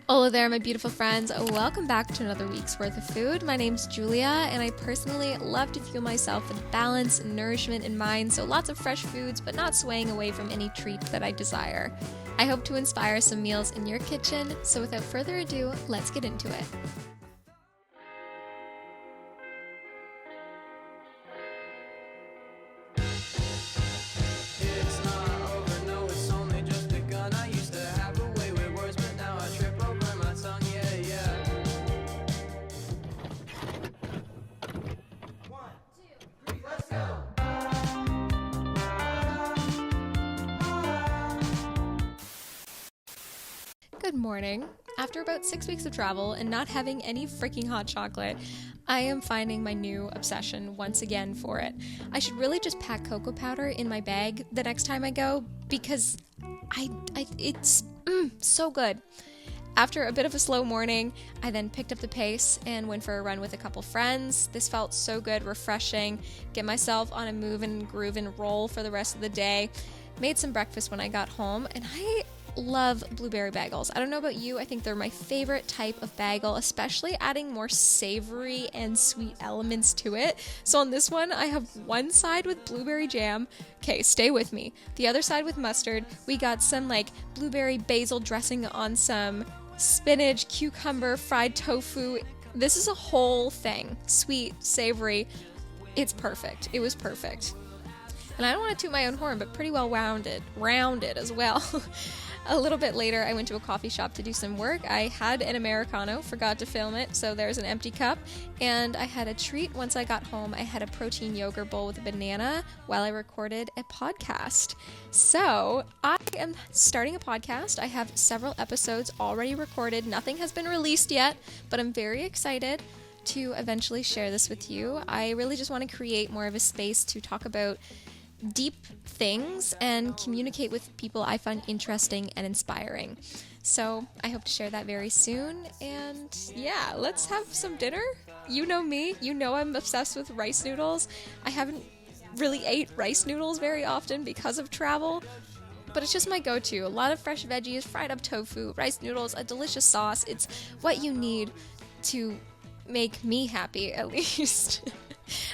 Hello there, my beautiful friends. Welcome back to another week's worth of food. My name's Julia, and I personally love to fuel myself with balance and nourishment in mind, so lots of fresh foods, but not swaying away from any treat that I desire. I hope to inspire some meals in your kitchen, so without further ado, let's get into it. Good morning. After about 6 weeks of travel and not having any freaking hot chocolate, I am finding my new obsession once again for it. I should really just pack cocoa powder in my bag the next time I go because it's so good. After a bit of a slow morning, I then picked up the pace and went for a run with a couple friends. This felt so good, refreshing, get myself on a move and groove and roll for the rest of the day. Made some breakfast when I got home, and I love blueberry bagels. I don't know about you, I think they're my favorite type of bagel, especially adding more savory and sweet elements to it. So on this one, I have one side with blueberry jam. Okay, stay with me. The other side with mustard. We got some blueberry basil dressing on some spinach, cucumber, fried tofu. This is a whole thing. Sweet, savory. It's perfect. It was perfect. And I don't want to toot my own horn, but pretty well rounded as well. A little bit later, I went to a coffee shop to do some work. I had an Americano, forgot to film it, so there's an empty cup. And I had a treat once I got home. I had a protein yogurt bowl with a banana while I recorded a podcast. So I am starting a podcast. I have several episodes already recorded. Nothing has been released yet, but I'm very excited to eventually share this with you. I really just want to create more of a space to talk about deep things and communicate with people I find interesting and inspiring. So I hope to share that very soon. And yeah, let's have some dinner. You know me, you know I'm obsessed with rice noodles. I haven't really ate rice noodles very often because of travel, but it's just my go-to. A lot of fresh veggies, fried up tofu, rice noodles, a delicious sauce. It's what you need to make me happy, at least.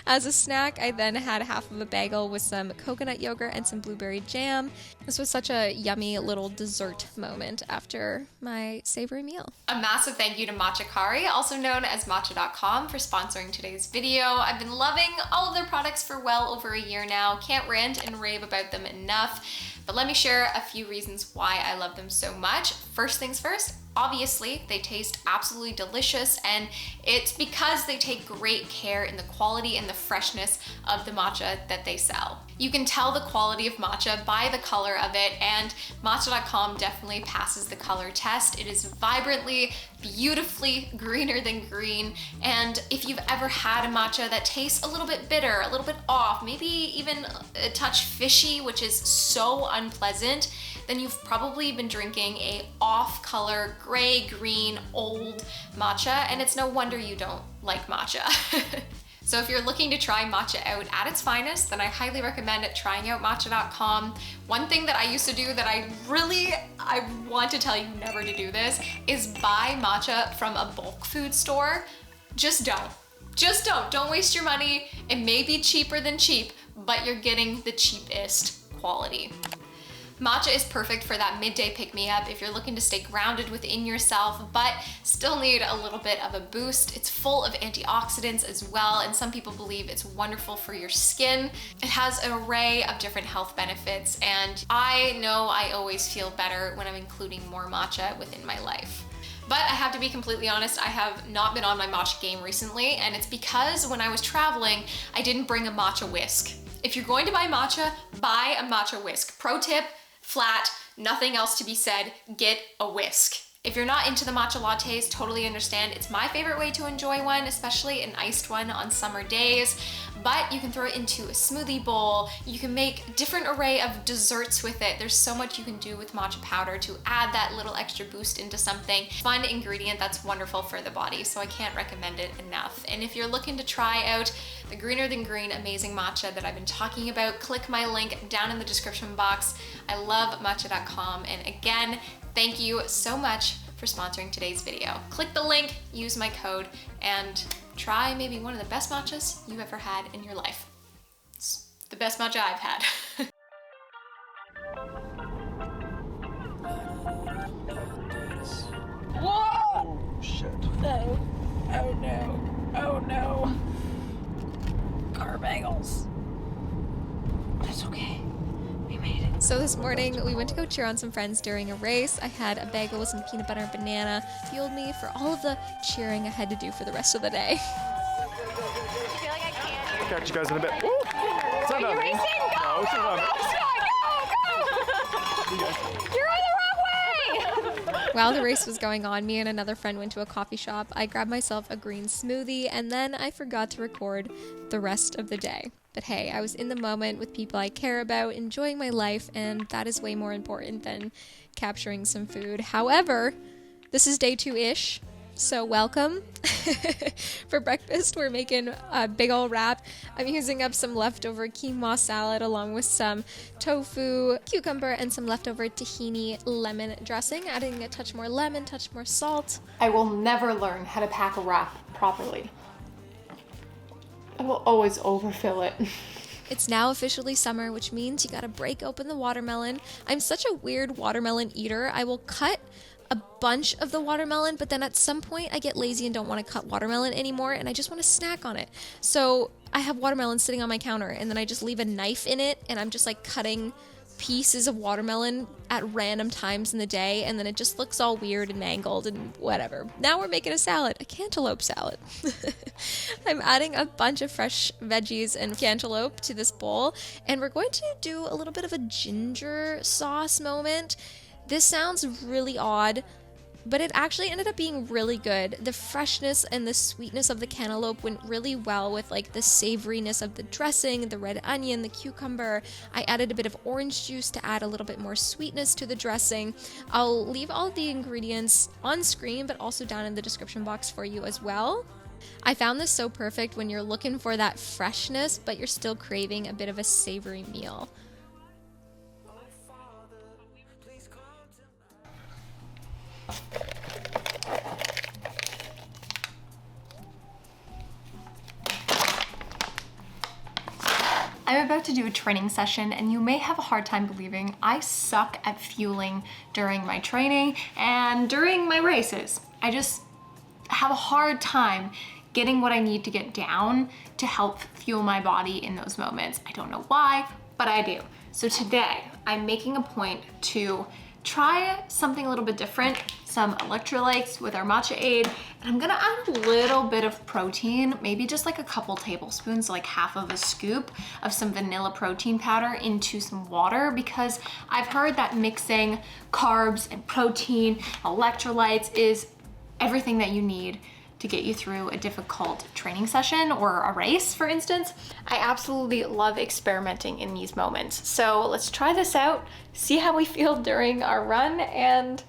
As a snack, I then had half of a bagel with some coconut yogurt and some blueberry jam. This was such a yummy little dessert moment after my savory meal. A massive thank you to Matcha Kari, also known as Matcha.com, for sponsoring today's video. I've been loving all of their products for well over a year now. Can't rant and rave about them enough. But let me share a few reasons why I love them so much. First things first, obviously, they taste absolutely delicious, and it's because they take great care in the quality and the freshness of the matcha that they sell. You can tell the quality of matcha by the color of it, and Matcha.com definitely passes the color test. It is vibrantly, beautifully greener than green, and if you've ever had a matcha that tastes a little bit bitter, a little bit off, maybe even a touch fishy, which is so unpleasant, then you've probably been drinking a off-color, gray-green, old matcha, and it's no wonder you don't like matcha. So if you're looking to try matcha out at its finest, then I highly recommend trying out Matcha.com. One thing that I used to do that I want to tell you never to do this is buy matcha from a bulk food store. Just don't. Just don't. Don't waste your money. It may be cheaper than cheap, but you're getting the cheapest quality. Matcha is perfect for that midday pick-me-up if you're looking to stay grounded within yourself, but still need a little bit of a boost. It's full of antioxidants as well, and some people believe it's wonderful for your skin. It has an array of different health benefits, and I know I always feel better when I'm including more matcha within my life. But I have to be completely honest, I have not been on my matcha game recently, and it's because when I was traveling, I didn't bring a matcha whisk. If you're going to buy a matcha whisk. Pro tip, flat, nothing else to be said, get a whisk. If you're not into the matcha lattes, totally understand. It's my favorite way to enjoy one, especially an iced one on summer days. But you can throw it into a smoothie bowl. You can make different array of desserts with it. There's so much you can do with matcha powder to add that little extra boost into something. Fun ingredient that's wonderful for the body, so I can't recommend it enough. And if you're looking to try out the greener than green amazing matcha that I've been talking about, click my link down in the description box. I love matcha.com, and again, thank you so much for sponsoring today's video. Click the link, use my code, and try maybe one of the best matchas you've ever had in your life. It's the best matcha I've had. Whoa! Oh, shit. No. Oh no. Oh no. Car bagels. That's okay. We made it. So this morning, we went to go cheer on some friends during a race. I had a bagel with some peanut butter and banana. Fueled me for all of the cheering I had to do for the rest of the day. I feel like I can't. Catch you guys in a bit. Ooh! It's not on me. No, it's not on me. You're on the wrong way! While the race was going on, me and another friend went to a coffee shop. I grabbed myself a green smoothie, and then I forgot to record the rest of the day. But hey, I was in the moment with people I care about, enjoying my life, and that is way more important than capturing some food. However, this is day 2-ish, so welcome. For breakfast, we're making a big ol' wrap. I'm using up some leftover quinoa salad along with some tofu, cucumber, and some leftover tahini lemon dressing, adding a touch more lemon, touch more salt. I will never learn how to pack a wrap properly. I will always overfill it. It's now officially summer, which means you gotta break open the watermelon. I'm such a weird watermelon eater. I will cut a bunch of the watermelon, but then at some point I get lazy and don't want to cut watermelon anymore, and I just want to snack on it. So I have watermelon sitting on my counter, and then I just leave a knife in it, and I'm just like cutting pieces of watermelon at random times in the day, and then it just looks all weird and mangled and whatever. Now we're making a salad, a cantaloupe salad. I'm adding a bunch of fresh veggies and cantaloupe to this bowl, and we're going to do a little bit of a ginger sauce moment. This sounds really odd, but it actually ended up being really good. The freshness and the sweetness of the cantaloupe went really well with like the savoriness of the dressing, the red onion, the cucumber. I added a bit of orange juice to add a little bit more sweetness to the dressing. I'll leave all of the ingredients on screen, but also down in the description box for you as well. I found this so perfect when you're looking for that freshness, but you're still craving a bit of a savory meal. I'm about to do a training session, and you may have a hard time believing I suck at fueling during my training and during my races. I just have a hard time getting what I need to get down to help fuel my body in those moments. I don't know why, but I do. So today, I'm making a point to try something a little bit different, some electrolytes with our matcha aid, and I'm gonna add a little bit of protein, maybe just like a couple tablespoons, like half of a scoop of some vanilla protein powder into some water, because I've heard that mixing carbs and protein, electrolytes is everything that you need to get you through a difficult training session or a race, for instance. I absolutely love experimenting in these moments. So let's try this out, see how we feel during our run, and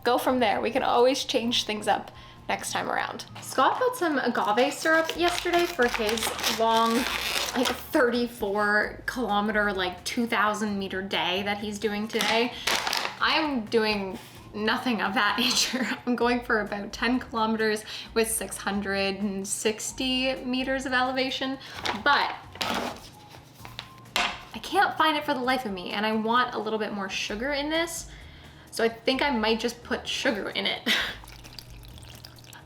go from there. We can always change things up next time around. Scott bought some agave syrup yesterday for his long, like 34-kilometer, like 2,000 meter day that he's doing today. I'm doing nothing of that nature. I'm going for about 10 kilometers with 660 meters of elevation, but I can't find it for the life of me, and I want a little bit more sugar in this, so I think I might just put sugar in it.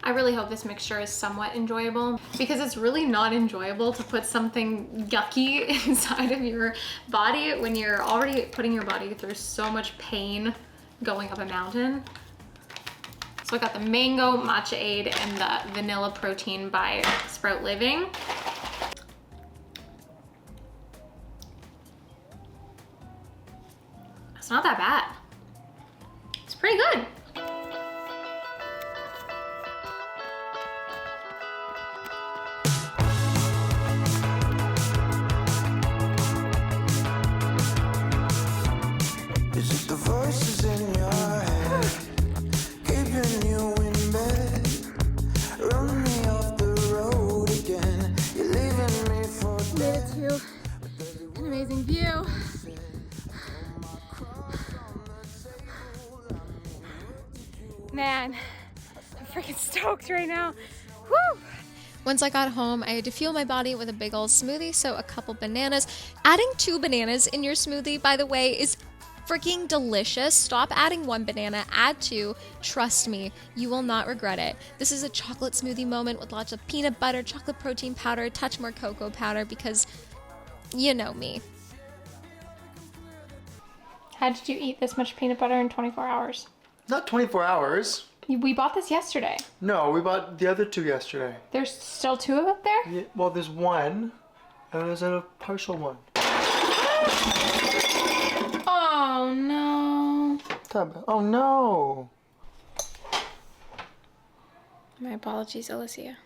I really hope this mixture is somewhat enjoyable, because it's really not enjoyable to put something yucky inside of your body when you're already putting your body through so much pain going up a mountain. So I got the mango matcha aid and the vanilla protein by Sprout Living. It's not that bad. It's pretty good. Is it the voices in your head keeping you in bed? Run me off the road again. Man, I'm freaking stoked right now. Woo! Once I got home, I had to fuel my body with a big old smoothie, so a couple bananas. Adding 2 bananas in your smoothie, by the way, is freaking delicious. Stop adding 1 banana, add 2. Trust me, you will not regret it. This is a chocolate smoothie moment with lots of peanut butter, chocolate protein powder, a touch more cocoa powder, because you know me. How did you eat this much peanut butter in 24 hours? Not 24 hours. We bought this yesterday. No, we bought the other 2 yesterday. There's still 2 of it there? Yeah, well, there's 1, and there's a partial one. Oh no. Oh no. My apologies, Alicia.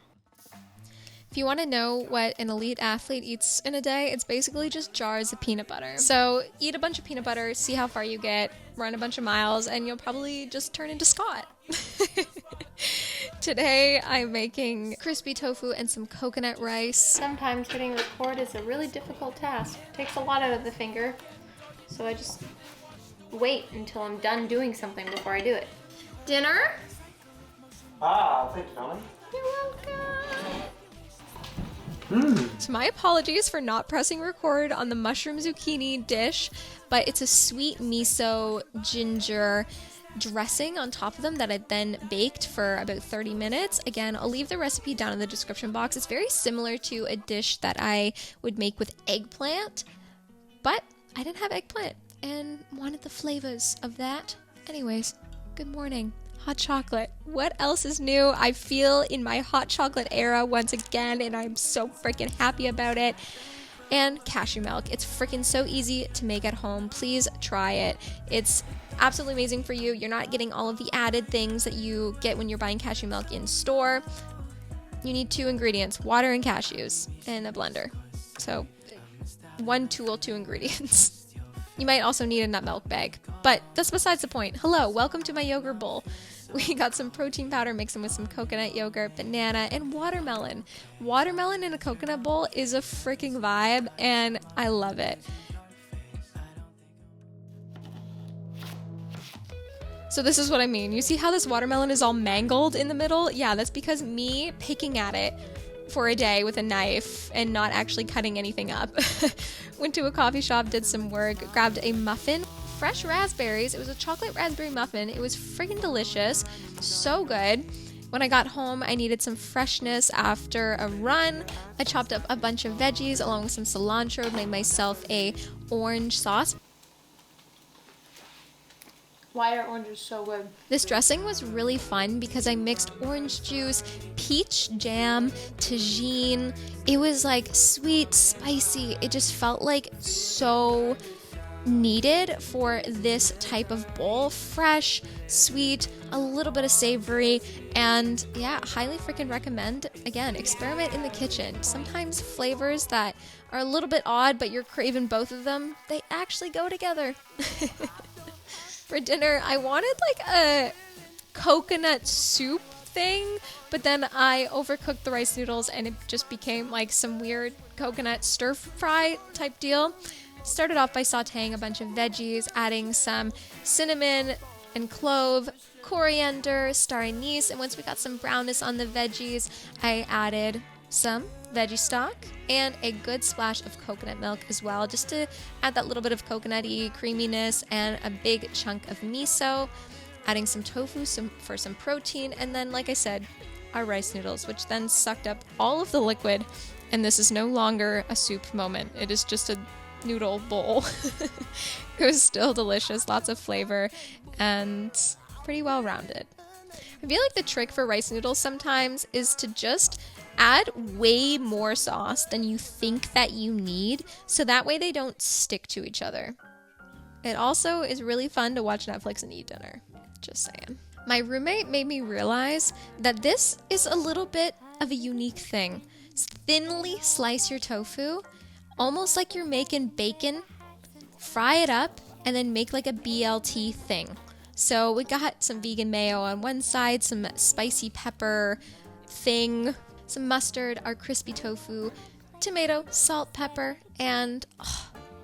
If you want to know what an elite athlete eats in a day, it's basically just jars of peanut butter. So eat a bunch of peanut butter, see how far you get, run a bunch of miles, and you'll probably just turn into Scott. Today I'm making crispy tofu and some coconut rice. Sometimes hitting record is a really difficult task. It takes a lot out of the finger. So I just wait until I'm done doing something before I do it. Dinner? Ah, thank you, darling. You're welcome. So my apologies for not pressing record on the mushroom zucchini dish, but it's a sweet miso ginger dressing on top of them that I then baked for about 30 minutes. Again, I'll leave the recipe down in the description box. It's very similar to a dish that I would make with eggplant, but I didn't have eggplant and wanted the flavors of that. Anyways, good morning. Hot chocolate. What else is new? I feel in my hot chocolate era once again, and I'm so freaking happy about it. And cashew milk. It's freaking so easy to make at home. Please try it. It's absolutely amazing for you. You're not getting all of the added things that you get when you're buying cashew milk in store. You need 2 ingredients, water and cashews, and a blender. So 1 tool, 2 ingredients. You might also need a nut milk bag, but that's besides the point. Hello, welcome to my yogurt bowl. We got some protein powder mixing with some coconut yogurt, banana, and watermelon. Watermelon in a coconut bowl is a freaking vibe, and I love it. So this is what I mean. You see how this watermelon is all mangled in the middle? Yeah, that's because me picking at it for a day with a knife and not actually cutting anything up. Went to a coffee shop, did some work, grabbed a muffin, fresh raspberries. It was a chocolate raspberry muffin. It was friggin' delicious. So good. When I got home, I needed some freshness after a run. I chopped up a bunch of veggies along with some cilantro, made myself a orange sauce. Why are oranges so good? This dressing was really fun because I mixed orange juice, peach jam, tagine. It was like sweet, spicy. It just felt like so needed for this type of bowl. Fresh, sweet, a little bit of savory, and yeah, highly freaking recommend. Again, experiment in the kitchen. Sometimes flavors that are a little bit odd, but you're craving both of them, they actually go together. For dinner, I wanted like a coconut soup thing, but then I overcooked the rice noodles and it just became like some weird coconut stir fry type deal. Started off by sauteing a bunch of veggies, adding some cinnamon and clove, coriander, star anise, and once we got some brownness on the veggies, I added some veggie stock and a good splash of coconut milk as well, just to add that little bit of coconutty creaminess, and a big chunk of miso, adding some tofu for some protein, and then, like I said, our rice noodles, which then sucked up all of the liquid, and this is no longer a soup moment. It is just a noodle bowl. It was still delicious, lots of flavor, and pretty well rounded. I feel like the trick for rice noodles sometimes is to just add way more sauce than you think that you need, so that way they don't stick to each other. It also is really fun to watch Netflix and eat dinner. Just saying. My roommate made me realize that this is a little bit of a unique thing. Thinly slice your tofu, almost like you're making bacon, fry it up, and then make like a BLT thing. So we got some vegan mayo on one side, some spicy pepper thing, some mustard, our crispy tofu, tomato, salt, pepper, and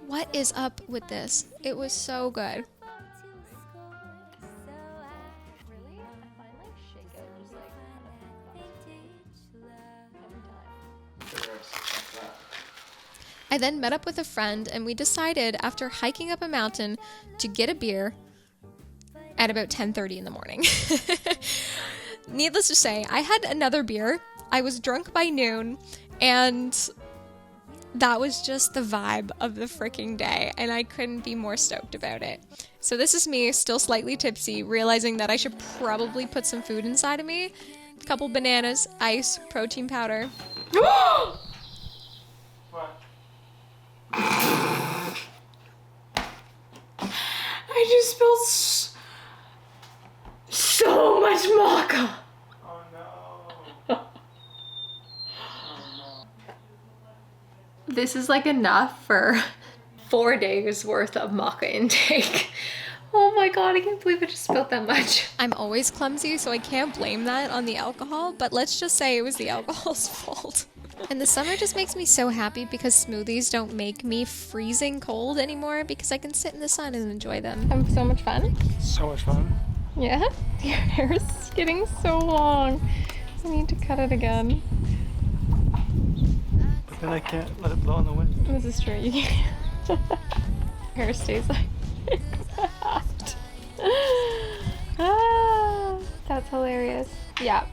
what is up with this? It was so good. Really? I thought I then met up with a friend and we decided after hiking up a mountain to get a beer at about 10:30 in the morning. Needless to say, I had another beer. I was drunk by noon, and that was just the vibe of the freaking day, and I couldn't be more stoked about it. So this is me, still slightly tipsy, realizing that I should probably put some food inside of me. A couple bananas, ice, protein powder. I just spilled so much maca. Oh no. This is like enough for 4 days worth of maca intake. Oh my god, I can't believe I just spilled that much. I'm always clumsy, so I can't blame that on the alcohol, but let's just say it was the alcohol's fault. And the summer just makes me so happy because smoothies don't make me freezing cold anymore because I can sit in the sun and enjoy them. Having so much fun. So much fun. Yeah? Your hair is getting so long. I need to cut it again. But then I can't let it blow in the wind. This is true. You can't. Hair stays like that. Ah, that's hilarious. Yep.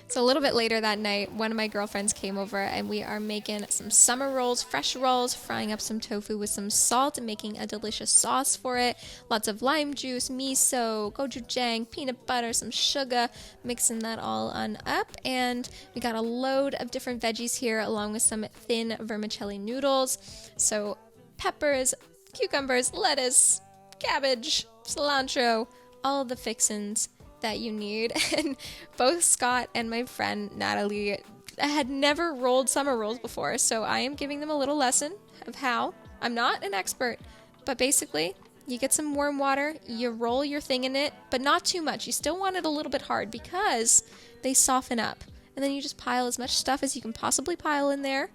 So a little bit later that night, one of my girlfriends came over and we are making some summer rolls, fresh rolls, frying up some tofu with some salt and making a delicious sauce for it. Lots of lime juice, miso, gochujang, peanut butter, some sugar, mixing that all on up. And we got a load of different veggies here along with some thin vermicelli noodles. So peppers, cucumbers, lettuce, cabbage, cilantro, all the fixins that you need. And both Scott and my friend Natalie had never rolled summer rolls before, so I am giving them a little lesson of how. I'm not an expert, but basically you get some warm water, you roll your thing in it, but not too much. You still want it a little bit hard because they soften up. And then you just pile as much stuff as you can possibly pile in there,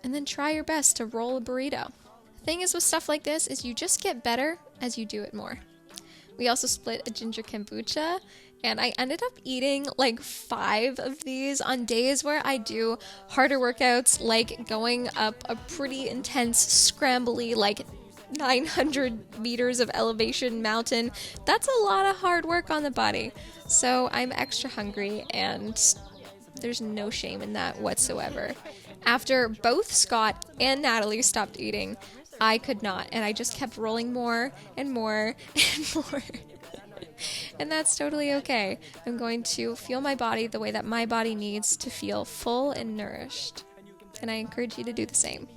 and then try your best to roll a burrito. The thing is with stuff like this is you just get better as you do it more. We also split a ginger kombucha, and I ended up eating like 5 of these on days where I do harder workouts, like going up a pretty intense, scrambly, like 900 meters of elevation mountain. That's a lot of hard work on the body. So I'm extra hungry, and there's no shame in that whatsoever. After both Scott and Natalie stopped eating, I could not, and I just kept rolling more and more and more. And that's totally okay. I'm going to fuel my body the way that my body needs to feel full and nourished. And I encourage you to do the same.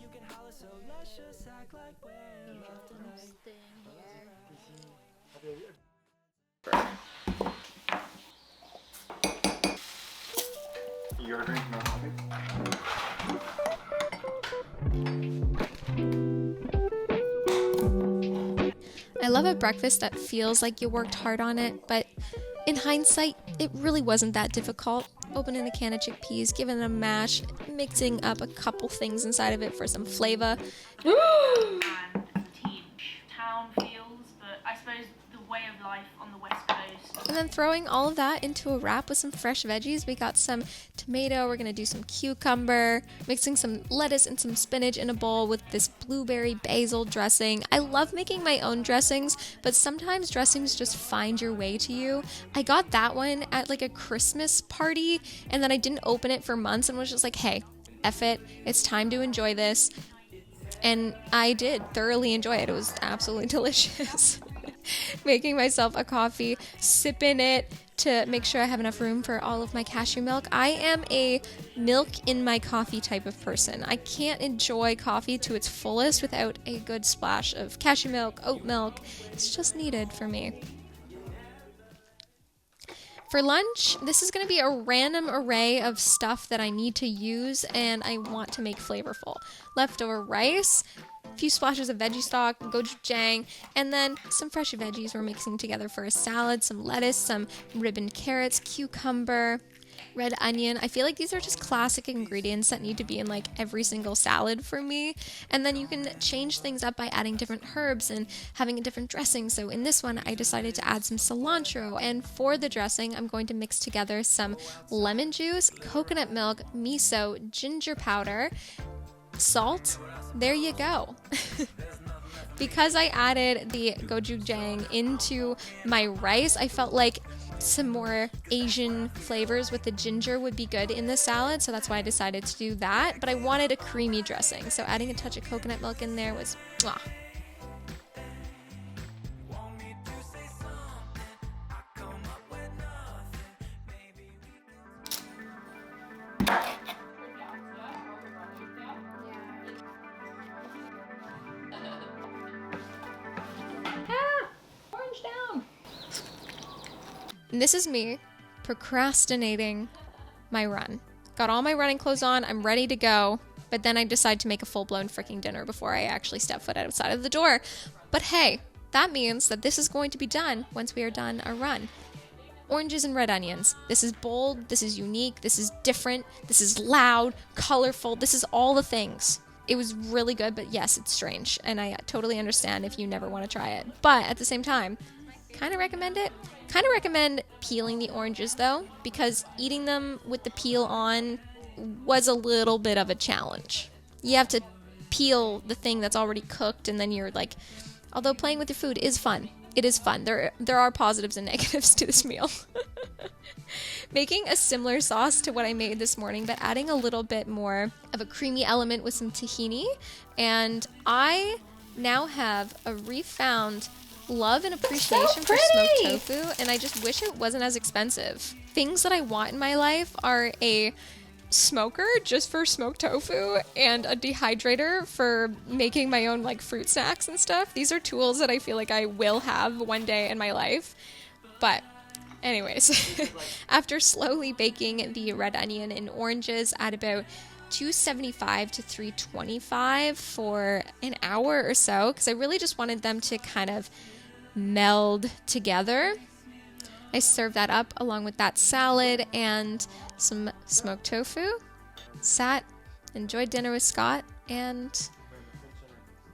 You're drinking more coffee? I love a breakfast that feels like you worked hard on it, but in hindsight, it really wasn't that difficult. Opening a can of chickpeas, giving it a mash, mixing up a couple things inside of it for some flavor. And town feels, but I suppose the way of life on the West Coast. And then throwing all of that into a wrap with some fresh veggies. We got some tomato, we're gonna do some cucumber, mixing some lettuce and some spinach in a bowl with this blueberry basil dressing. I love making my own dressings, but sometimes dressings just find your way to you. I got that one at like a Christmas party, and then I didn't open it for months and was just like, hey, F it, it's time to enjoy this. And I did thoroughly enjoy it. It was absolutely delicious. Making myself a coffee, sipping it to make sure I have enough room for all of my cashew milk. I am a milk in my coffee type of person. I can't enjoy coffee to its fullest without a good splash of cashew milk, oat milk. It's just needed for me. For lunch, this is going to be a random array of stuff that I need to use and I want to make flavorful. Leftover rice, a few splashes of veggie stock, gochujang, and then some fresh veggies we're mixing together for a salad, some lettuce, some ribboned carrots, cucumber, Red onion. I feel like these are just classic ingredients that need to be in like every single salad for me. And then you can change things up by adding different herbs and having a different dressing. So in this one, I decided to add some cilantro. And for the dressing, I'm going to mix together some lemon juice, coconut milk, miso, ginger powder, salt. There you go. Because I added the gochujang into my rice, I felt like some more Asian flavors with the ginger would be good in the salad, so that's why I decided to do that. But I wanted a creamy dressing, so adding a touch of coconut milk in there was mwah. Orange down. And this is me procrastinating my run. Got all my running clothes on, I'm ready to go, but then I decide to make a full-blown freaking dinner before I actually step foot outside of the door. But hey, that means that this is going to be done once we are done our run. Oranges and red onions. This is bold, this is unique, this is different, this is loud, colorful, this is all the things. It was really good, but yes, it's strange, and I totally understand if you never want to try it. But at the same time, kind of recommend it. Kind of recommend peeling the oranges though, because eating them with the peel on was a little bit of a challenge. You have to peel the thing that's already cooked, and then you're like, although playing with your food is fun. It is fun. There are positives and negatives to this meal. Making a similar sauce to what I made this morning, but adding a little bit more of a creamy element with some tahini. And I now have a refound love and appreciation for smoked tofu, and I just wish it wasn't as expensive. Things that I want in my life are a smoker just for smoked tofu and a dehydrator for making my own like fruit snacks and stuff. These are tools that I feel like I will have one day in my life. But anyways, after slowly baking the red onion and oranges at about 275 to 325 for an hour or so, because I really just wanted them to kind of meld together, I served that up along with that salad and some smoked tofu, sat, enjoyed dinner with Scott, and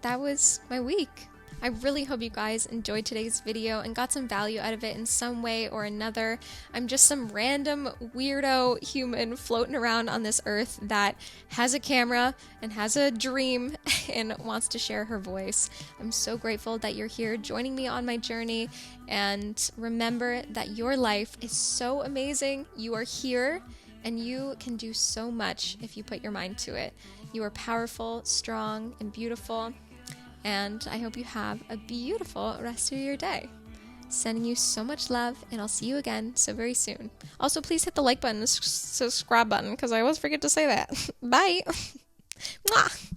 that was my week. I really hope you guys enjoyed today's video and got some value out of it in some way or another. I'm just some random weirdo human floating around on this earth that has a camera and has a dream and wants to share her voice. I'm so grateful that you're here joining me on my journey, and remember that your life is so amazing. You are here and you can do so much if you put your mind to it. You are powerful, strong, and beautiful. And I hope you have a beautiful rest of your day. Sending you so much love, and I'll see you again so very soon. Also, please hit the like button and subscribe button, because I always forget to say that. Bye! Mwah!